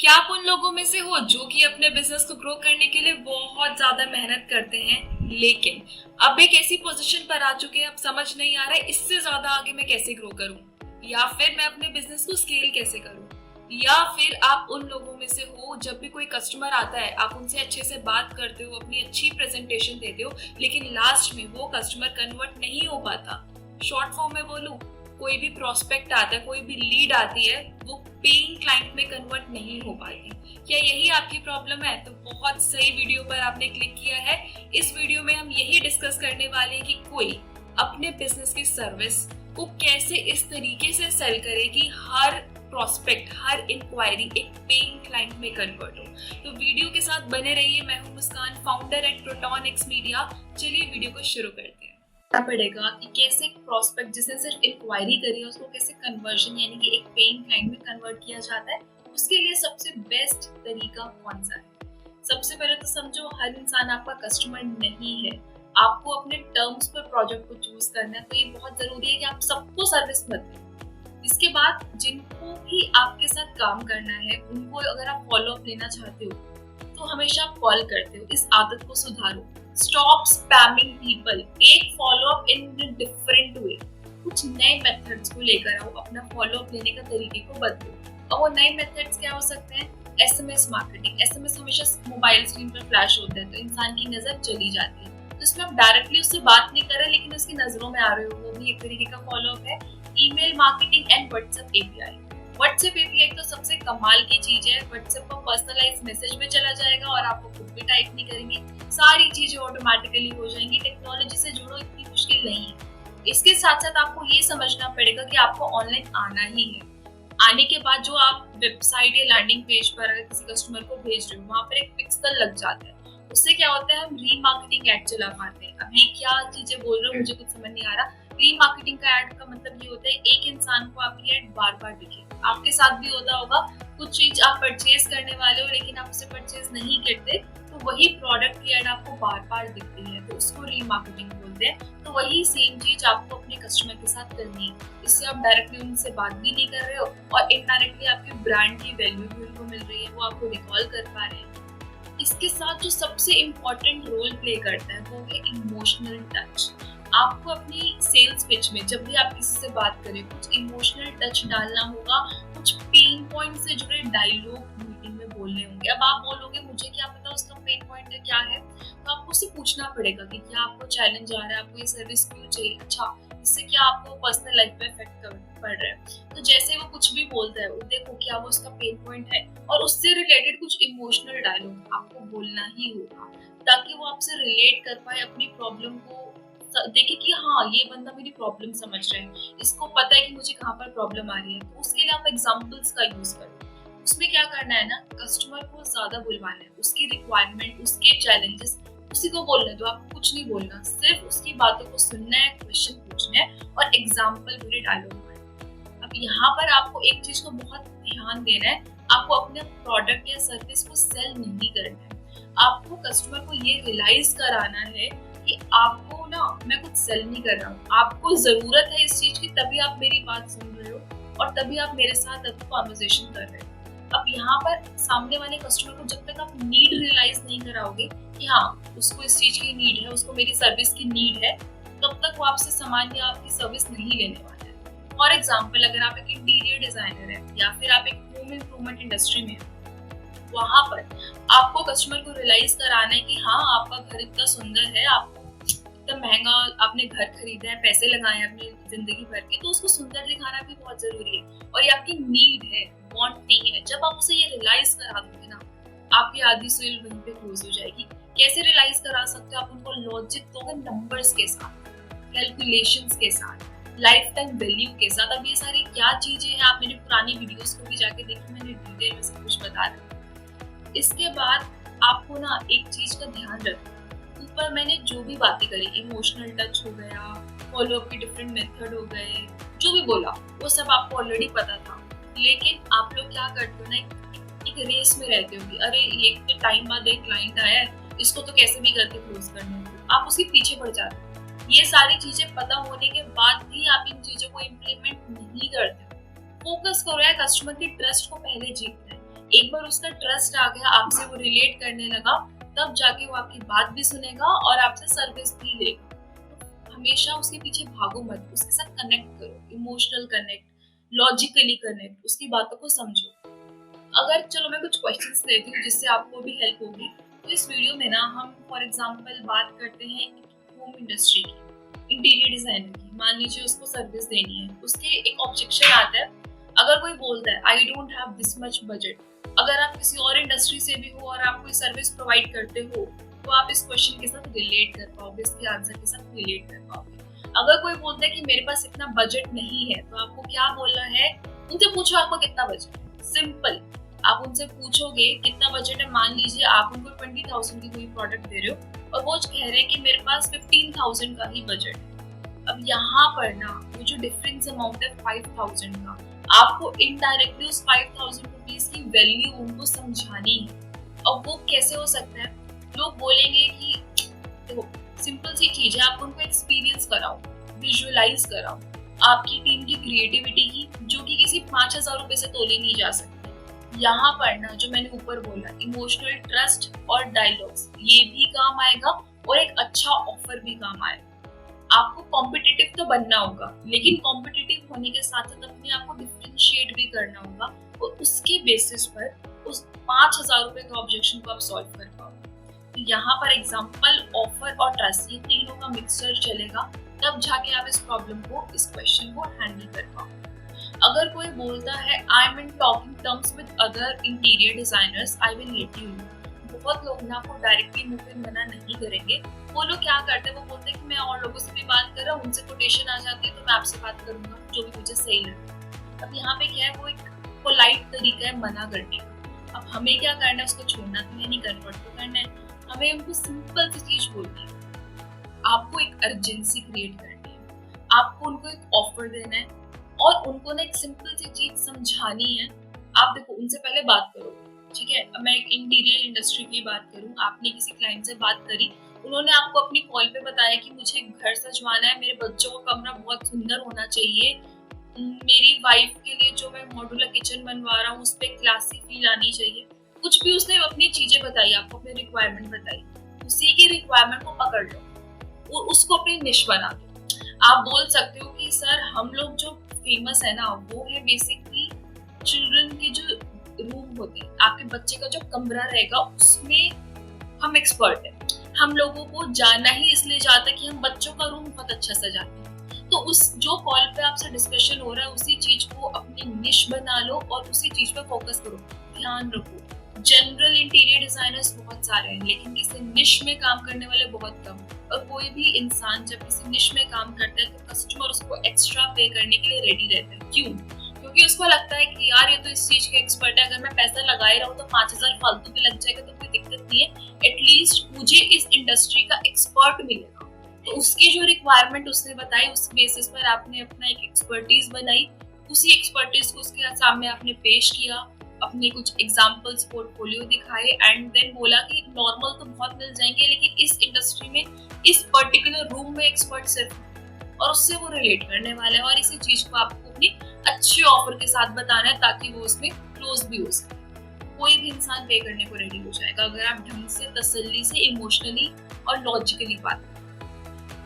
क्या आप उन लोगों में से हो जो कि अपने बिजनेस को ग्रो करने के लिए बहुत ज्यादा मेहनत करते हैं, लेकिन अब एक ऐसी पोजीशन पर आ चुके हैं, अब समझ नहीं आ रहा है इससे ज्यादा आगे मैं कैसे ग्रो करूं, या फिर मैं अपने बिजनेस को स्केल कैसे करूं? या फिर आप उन लोगों में से हो जब भी कोई कस्टमर आता है आप उनसे अच्छे से बात करते हो, अपनी अच्छी प्रेजेंटेशन देते हो, लेकिन लास्ट में वो कस्टमर कन्वर्ट नहीं हो पाता। शॉर्ट फॉर्म में बोलूं, कोई भी प्रोस्पेक्ट आता है, कोई भी लीड आती है, वो पेइंग क्लाइंट में कन्वर्ट नहीं हो पाती। क्या यही आपकी प्रॉब्लम है? तो बहुत सही वीडियो पर आपने क्लिक किया है। इस वीडियो में हम यही डिस्कस करने वाले हैं कि कोई अपने बिजनेस की सर्विस को कैसे इस तरीके से सेल करे कि हर प्रोस्पेक्ट, हर इंक्वायरी एक पेइंग क्लाइंट में कन्वर्ट हो। तो वीडियो के साथ बने रहिए। मैं हूं Muskan, founder at Proton X Media. चलिए वीडियो को शुरू करते हैं। पड़ेगा कि कैसे एक प्रोस्पेक्ट जिसने सिर्फ इंक्वायरी करी है उसको कैसे कन्वर्जन यानी कि एक पेइंग क्लाइंट में कन्वर्ट किया जाता है। उसके लिए सबसे बेस्ट तरीका कौन सा है? सबसे पहले तो समझो, हर इंसान आपका कस्टमर नहीं है। आपको अपने टर्म्स पर प्रोजेक्ट को चूज करना है, तो ये बहुत जरूरी है कि आप सबको सर्विस मत दें। इसके बाद जिनको भी आपके साथ काम करना है उनको अगर आप फॉलो अप लेना चाहते हो तो हमेशा आप कॉल करते हो। इस आदत को सुधारो। Stop spamming people. Take follow up in different way. कुछ नए मेथड्स को लेकर आओ, अपना फॉलो अप लेने का तरीके को बदलो। और वो नए मेथड्स क्या हो सकते हैं? SMS marketing. एसएमएस हमेशा मोबाइल स्क्रीन पर फ्लैश होता है तो इंसान की नजर चली जाती है, तो इसमें आप डायरेक्टली उससे बात नहीं कर रहे लेकिन उसकी नजरों में आ रहे हो, वो भी एक तरीके का फॉलो अप है। Email marketing and WhatsApp API. WhatsApp API तो सबसे कमाल की चीज है। व्हाट्सएप पर पर्सनलाइज मैसेज में चला जाएगा और आपको खुद भी टाइप नहीं करेंगे, सारी चीजें ऑटोमेटिकली हो जाएंगी। टेक्नोलॉजी से जुड़ो, इतनी मुश्किल नहीं है। इसके साथ साथ आपको ये समझना पड़ेगा कि आपको ऑनलाइन आना ही है। आने के बाद जो आप वेबसाइट या लैंडिंग पेज पर अगर किसी कस्टमर को भेज रहे हो वहां पर एक पिक्सल लग जाता है। उससे क्या होता है, हम रीमार्केटिंग एड चला पाते हैं। अभी क्या चीजें बोल रहे हो मुझे कुछ समझ नहीं आ रहा। रीमार्केटिंग का एड का मतलब ये होता है एक इंसान को आपकी एड बार बार दिखे। आपके साथ भी होता होगा, कुछ चीज आप परचेज करने वाले हो लेकिन आप उसे परचेज नहीं करते, तो वही प्रोडक्ट की एड आपको बार बार दिखती है, तो उसको रीमार्केटिंग बोलते हैं। तो वही सेम चीज आपको अपने कस्टमर के साथ करनी है। इससे आप डायरेक्टली उनसे बात भी नहीं कर रहे हो और इनडायरेक्टली आपके ब्रांड की वैल्यू भी उनको मिल रही है, वो आपको रिकॉल कर पा रहे हैं। इसके साथ जो सबसे इम्पोर्टेंट रोल प्ले करता है वो है इमोशनल टच। आपको अपनी सेल्स पिच में जब भी आप किसी से बात करें कुछ इमोशनल टच डालना होगा। कुछ पेन पॉइंट से जुड़े डायलॉग मीटिंग में बोलने होंगे। अब आप बोलोगे मुझे क्या पता उसका पेन पॉइंट है क्या है, तो आपको उससे पूछना पड़ेगा कि क्या आपको चैलेंज आ रहा है, आपको ये सर्विस क्यों चाहिए, अच्छा इससे क्या आपको पर्सनल लाइफ पे इफेक्ट पड़ रहा है। तो जैसे वो कुछ भी बोलता है देखो क्या वो उसका पेन पॉइंट है और उससे रिलेटेड कुछ इमोशनल डायलॉग आपको बोलना ही होगा, ताकि वो आपसे रिलेट कर पाए, अपनी प्रॉब्लम को देखे कि हाँ ये बंदा मेरी प्रॉब्लम समझ रहा है, इसको पता है कि मुझे कहाँ पर प्रॉब्लम आ रही है। तो उसके लिए आप एग्जांपल्स का यूज करो। उसमें क्या करना है ना, कस्टमर को ज्यादा बुलवाना है, उसकी रिक्वायरमेंट, उसके चैलेंजेस उसी को बोलना है। तो आपको कुछ नहीं बोलना, सिर्फ उसकी बातों को सुनना है, क्वेश्चन पूछना है और एग्जाम्पल पूरे डायलॉग में। अब यहाँ पर आपको एक चीज को बहुत ध्यान देना है, आपको अपने प्रोडक्ट या सर्विस को सेल नहीं करना है। आपको कस्टमर को ये रियलाइज कराना है कि आपको ना मैं कुछ सेल नहीं कर रहा हूँ, आपको जरूरत है इस चीज की, तभी आप मेरी बात सुन रहे हो और तभी आप मेरे साथ अभी कॉन्वर्सेशन कर रहे हो। अब यहाँ पर सामने वाले कस्टमर को जब तक आप नीड रियलाइज नहीं कराओगे कि हाँ उसको इस चीज की नीड है, उसको मेरी सर्विस की नीड है, तब तक वो आपसे सामान या आपकी सर्विस नहीं लेने वाला है। फॉर एग्जाम्पल, अगर आप एक इंटीरियर डिजाइनर है या फिर आप एक होम इम्प्रूवमेंट इंडस्ट्री में है, वहां पर आपको कस्टमर को रियलाइज कराना है कि हाँ आपका घर इतना सुंदर है, आपको इतना महंगा आपने घर खरीदा है, पैसे लगाए हैं अपनी जिंदगी भर के, तो उसको सुंदर दिखाना भी बहुत जरूरी है और ये आपकी नीड है, वांट नहीं है। जब आप उसे ये रियलाइज करा दोगे ना, आपकी आधी सेल वहीं पे क्लोज हो जाएगी। कैसे रियलाइज करा सकते हो? आप उनको लॉजिक दोगे, नंबर्स के साथ, कैलकुलेशंस के साथ, लाइफ टाइम वैल्यू के साथ। अब ये सारी क्या चीजें हैं, आप मेरी पुरानी वीडियोस को भी जाके देखिए, मैंने डिटेल में सब कुछ बता रहा हूँ। इसके बाद आपको ना एक चीज का ध्यान रखना, ऊपर मैंने जो भी बातें करी, इमोशनल टच हो गया, फॉलो अप के डिफरेंट मेथड हो गए, जो भी बोला वो सब आपको ऑलरेडी पता था। लेकिन आप लोग क्या करते हो ना, एक रेस में रहते हो कि अरे ये टाइम बाद एक क्लाइंट आया है, इसको तो कैसे भी करके क्लोज करना है, आप उसके पीछे पड़ जाते हो। ये सारी चीजें पता होने के बाद भी आप इन चीजों को इम्प्लीमेंट नहीं करते। फोकस करो यार, कस्टमर की ट्रस्ट को पहले जीतना है। एक बार उसका ट्रस्ट आ गया, आपसे वो रिलेट करने लगा, तब जाके वो आपकी बात भी सुनेगा और आपसे सर्विस भी देगा। हमेशा उसके पीछे भागो मत, उसके साथ कनेक्ट करो, इमोशनल कनेक्ट, लॉजिकली कनेक्ट, उसकी बातों को समझो। अगर चलो मैं कुछ क्वेश्चंस लेती हूँ जिससे आपको भी हेल्प होगी। तो इस वीडियो में ना हम फॉर एग्जांपल बात करते हैं होम इंडस्ट्री की, इंटीरियर डिजाइनर की। मान लीजिए उसको सर्विस देनी है, उसके एक ऑब्जेक्शन आता है। अगर कोई बोलता है I don't have this much budget, अगर आप किसी और इंडस्ट्री से भी हो और आप कोई सर्विस प्रोवाइड करते हो, तो आप इस क्वेश्चन के साथ रिलेट कर पाओगे, इसके आंसर के साथ रिलेट कर पाओगे। अगर कोई बोलता है कि मेरे पास इतना बजट नहीं है, तो आपको क्या बोलना है? उनसे पूछो आपको कितना बजट है। सिंपल, आप उनसे पूछोगे कितना बजट है। मान लीजिए आप उनको 20,000 की कोई प्रोडक्ट दे रहे हो और वो कह रहे हैं कि मेरे पास 15,000 का ही बजट है। अब यहाँ पर ना वो जो डिफरेंस अमाउंट है 5,000 का, आपको इनडायरेक्टली उस 5,000 रुपीज की वैल्यू उनको समझानी है। और वो कैसे हो सकता है? लोग बोलेंगे कि देखो सिंपल सी चीज है, आप उनको एक्सपीरियंस कराओ, विजुअलाइज कराओ आपकी टीम की क्रिएटिविटी की, जो कि किसी 5,000 रुपए से तोली नहीं जा सकती। यहाँ पर ना जो मैंने ऊपर बोला, इमोशनल ट्रस्ट और डायलॉग्स, ये भी काम आएगा और एक अच्छा ऑफर भी काम आएगा। आपको कॉम्पिटिटिव तो बनना होगा, लेकिन कॉम्पिटिटिव होने के साथ साथ अपने आप को डिफरेंशिएट भी करना होगा और उसके बेसिस पर उस 5,000 रुपए के ऑब्जेक्शन को आप सॉल्व कर पाओगे। तो यहाँ पर एग्जांपल, ऑफर और ट्रस्ट, ये तीनों का मिक्सचर चलेगा, तब जाके आप इस प्रॉब्लम को, इस क्वेश्चन को हैंडल कर पाओगे। अगर कोई बोलता है I am in talking terms with other interior designers, I will let you know. बहुत लोग ना आपको डायरेक्टली मुंह पे मना नहीं करेंगे। वो लोग क्या करते हैं, वो बोलते हैं कि मैं और लोगों से भी बात कर रहा हूँ, उनसे कोटेशन आ जाती है तो मैं आपसे बात करूंगा जो भी मुझे सही लगे। अब यहाँ पे क्या है, वो एक पोलाइट तरीका है मना करने का। अब हमें क्या करना है, उसको छोड़ना तो है नहीं, कन्वर्ट तो करना है। हमें उनको सिंपल सी चीज बोलनी है, आपको एक अर्जेंसी क्रिएट करनी है, आपको उनको एक ऑफर देना है और उनको ना एक सिंपल सी चीज समझानी है। आप देखो उनसे पहले बात करो, ठीक है। अब मैं एक इंटीरियर इंडस्ट्री की बात करूं, आपने किसी क्लाइंट से बात करी, उन्होंने आपको अपनी कॉल पे बताया कि मुझे घर सजवाना है, मेरे बच्चों का कमरा बहुत सुंदर होना चाहिए, मेरी वाइफ के लिए जो मैं मॉड्यूलर किचन बनवा रहा हूँ उस पर क्लासी फील आनी चाहिए। कुछ भी उसने अपनी चीजें बताई, आपको अपनी रिक्वायरमेंट बताई, उसी की रिक्वायरमेंट को पकड़ लो और उसको अपनी निश बना दो। आप बोल सकते हो कि सर हम लोग जो फेमस है ना, वो है बेसिकली चिल्ड्रन के जो रूम होते हैं, आपके बच्चे का जो कमरा रहेगा उसमें हम एक्सपर्ट हैं। हम लोगों को जानना ही इसलिए जाता है कि हम बच्चों का रूम बहुत अच्छा सजाते हैं। तो उस जो कॉल पे आपसे डिस्कशन हो रहा है, उसी चीज को अपनी निश बना लो और उसी चीज पे फोकस करो। ध्यान रखो, जनरल इंटीरियर डिजाइनर्स बहुत सारे हैं, लेकिन किसी निश में काम करने वाले बहुत कम। और कोई भी इंसान जब किसी निश में काम करता है तो कस्टमर उसको एक्स्ट्रा पे करने के लिए रेडी रहता है। क्यों? क्योंकि उसको लगता है कि यार ये तो इस चीज के एक्सपर्ट है, अगर मैं पैसा लगा ही रहा हूँ तो 5,000 फालतू भी लग जाएगा तो कोई दिक्कत नहीं है, एटलीस्ट मुझे इस इंडस्ट्री का एक्सपर्ट मिलेगा। तो उसकी जो रिक्वायरमेंट उसने बताई, उस बेसिस पर आपने अपना एक एक्सपर्टीज बनाई, उसी एक्सपर्टीज को उसके सामने आपने पेश किया, अपने कुछ एग्जांपल्स पोर्टफोलियो दिखाए एंड देन बोला कि नॉर्मल तो बहुत मिल जाएंगे, लेकिन इस इंडस्ट्री में इस पर्टिकुलर रूम में एक्सपर्ट सिर्फ, और उससे वो रिलेट करने वाले हैं। और इसी चीज को आपको अपनी अच्छे ऑफर के साथ बताना है ताकि वो उसमें क्लोज भी हो सके। कोई भी इंसान पे करने को रेडी हो जाएगा अगर आप ढंग से, तसल्ली से, इमोशनली और लॉजिकली बात करें।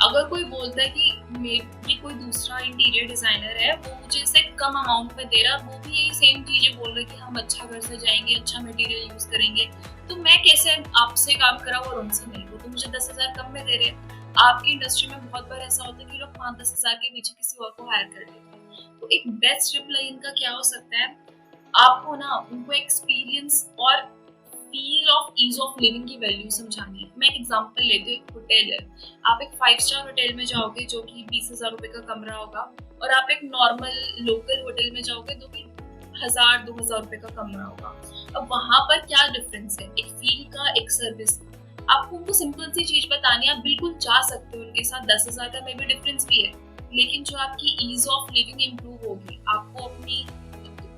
अगर कोई बोलता है कि ये कोई दूसरा इंटीरियर डिजाइनर है, वो मुझे इससे कम अमाउंट में दे रहा, वो भी यही सेम चीजें बोल रहे कि हम अच्छा घर से जाएंगे, अच्छा मटेरियल यूज करेंगे, तो मैं कैसे आपसे काम कराऊं और उनसे नहीं? वो तो मुझे 10,000 कम में दे रहे हैं। आपकी इंडस्ट्री में बहुत बार ऐसा होता है कि लोग 5-10 हजार के पीछे किसी और को हायर कर देते हैं। तो एक बेस्ट रिप्लाई इनका क्या हो सकता है, आपको ना उनको एक्सपीरियंस और feel of ease of living की वैल्यू समझानी है। मैं एक एग्जांपल लेती हूँ, एक होटल है, आप एक 5 स्टार होटल में जाओगे जो कि 20,000 रुपए का कमरा होगा, और आप एक नॉर्मल लोकल होटल में जाओगे जो कि 1,000-2,000 रुपए का कमरा होगा। अब वहां पर क्या डिफरेंस है, एक फील का, एक सर्विस का। आपको उनको सिंपल सी चीज बतानी है, आप बिल्कुल जा सकते हो उनके साथ, 10,000 का मे भी डिफरेंस भी है, लेकिन जो आपकी ईज ऑफ लिविंग इम्प्रूव होगी, आपको अपनी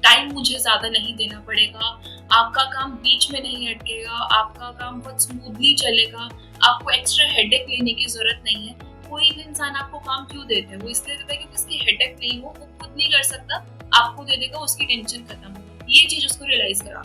टाइम मुझे ज्यादा नहीं देना पड़ेगा, आपका काम बीच में नहीं अटकेगा, आपका काम बहुत स्मूथली चलेगा, आपको एक्स्ट्रा हेडेक लेने की जरूरत नहीं है। कोई भी इंसान आपको काम क्यों देता है, वो इसलिए देता है क्योंकि उसकी हेडेक नहीं हो, वो खुद नहीं कर सकता, आपको दे देगा, उसकी टेंशन खत्म। ये चीज उसको रियलाइज करा।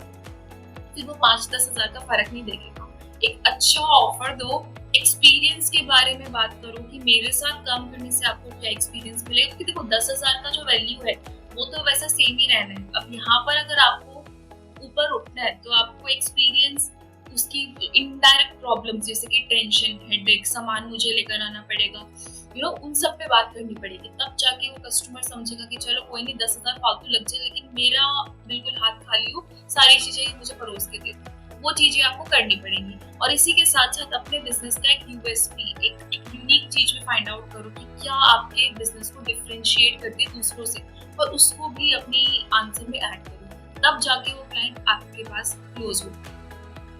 फिर वो 5-10 हजार का फर्क नहीं देखेगा। एक अच्छा ऑफर दो, एक्सपीरियंस के बारे में बात करो कि मेरे साथ काम करने से आपको क्या एक्सपीरियंस मिलेगा, क्योंकि देखो 10,000 का जो वैल्यू है वो तो वैसा सेम ही रहना है। अब यहाँ पर अगर आपको ऊपर उठना है तो आपको एक्सपीरियंस, उसकी इनडायरेक्ट प्रॉब्लम्स जैसे कि टेंशन, हेडेक, सामान मुझे लेकर आना पड़ेगा, उन सब पे बात करनी पड़ेगी, तब जाके वो कस्टमर समझेगा कि चलो कोई नहीं 10,000 फालतू लग जाए लेकिन मेरा बिल्कुल हाथ खाली हो, सारी चीजें मुझे परोस के दे दो। वो चीजें आपको करनी पड़ेंगी। और इसी के साथ साथ अपने बिजनेस का एक यूएसपी, एक यूनिक चीज में फाइंड आउट करो कि क्या आपके बिजनेस को डिफरेंशिएट करते हैं दूसरों से, और उसको भी अपनी आंसर में ऐड करो, तब जाके वो क्लाइंट आपके पास क्लोज हो।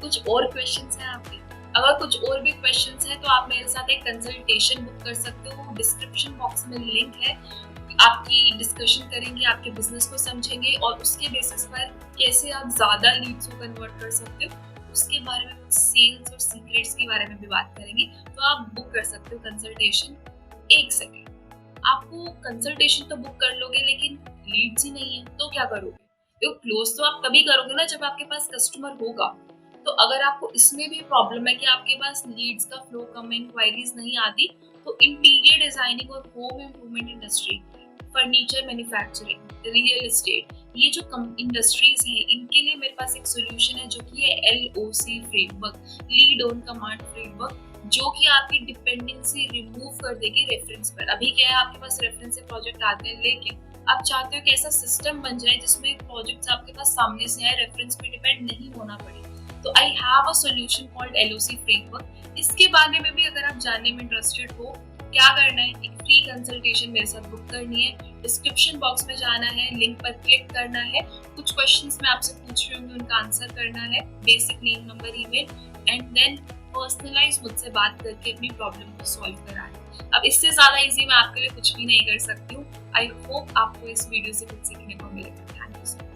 कुछ और क्वेश्चंस हैं आपके? अगर कुछ और भी क्वेश्चंस हैं तो आप मेरे साथ एक कंसल्टेशन बुक कर सकते हो। डिस्क्रिप्शन बॉक्स में लिंक है, आपकी डिस्कशन करेंगे, आपके बिजनेस को समझेंगे और उसके बेसिस पर कैसे आप ज्यादा लीड्स को कन्वर्ट कर सकते हो, उसके बारे में कुछ सेल्स और सीक्रेट्स के बारे में भी बात करेंगे। तो आप बुक कर सकते हो कंसल्टेशन। एक सेकेंड, आपको कंसल्टेशन तो बुक कर लोगे लेकिन लीड्स ही नहीं है तो क्या करोगे? तो क्लोज तो आप तभी करोगे ना जब आपके पास कस्टमर होगा। तो अगर आपको इसमें भी प्रॉब्लम है कि आपके पास लीड्स का फ्लो कम, इंक्वायरीज नहीं आती, तो इंटीरियर डिजाइनिंग और home improvement industry, furniture manufacturing, real estate, ये जो इंडस्ट्रीज हैं इनके लिए मेरे पास एक सोल्यूशन है जो कि है LOC framework, lead on command framework, जो कि आपकी डिपेंडेंसी रिमूव कर देगी रेफरेंस पर। अभी क्या है, आपके पास रेफरेंस से प्रोजेक्ट आते हैं लेकिन आप चाहते हो कि ऐसा सिस्टम बन जाए जिसमें प्रोजेक्ट्स आपके पास सामने से आए, रेफरेंस पे डिपेंड नहीं होना पड़े। तो I have a solution called LOC framework. इसके बारे में भी अगर आप जानने में इंटरेस्टेड हो, क्या करना है, एक फ्री कंसल्टेशन मेरे साथ बुक करनी है, डिस्क्रिप्शन बॉक्स में जाना है, लिंक पर क्लिक करना है, कुछ क्वेश्चंस मैं आपसे पूछ रही हूँ उनका आंसर करना है, basic name, number, email, and then personalize मुझसे बात करके अपनी प्रॉब्लम को सॉल्व कराना। अब इससे ज्यादा इजी मैं आपके लिए कुछ भी नहीं कर सकती हूँ। आई होप आपको इस वीडियो से कुछ सीखने को मिलेगा। Thank you.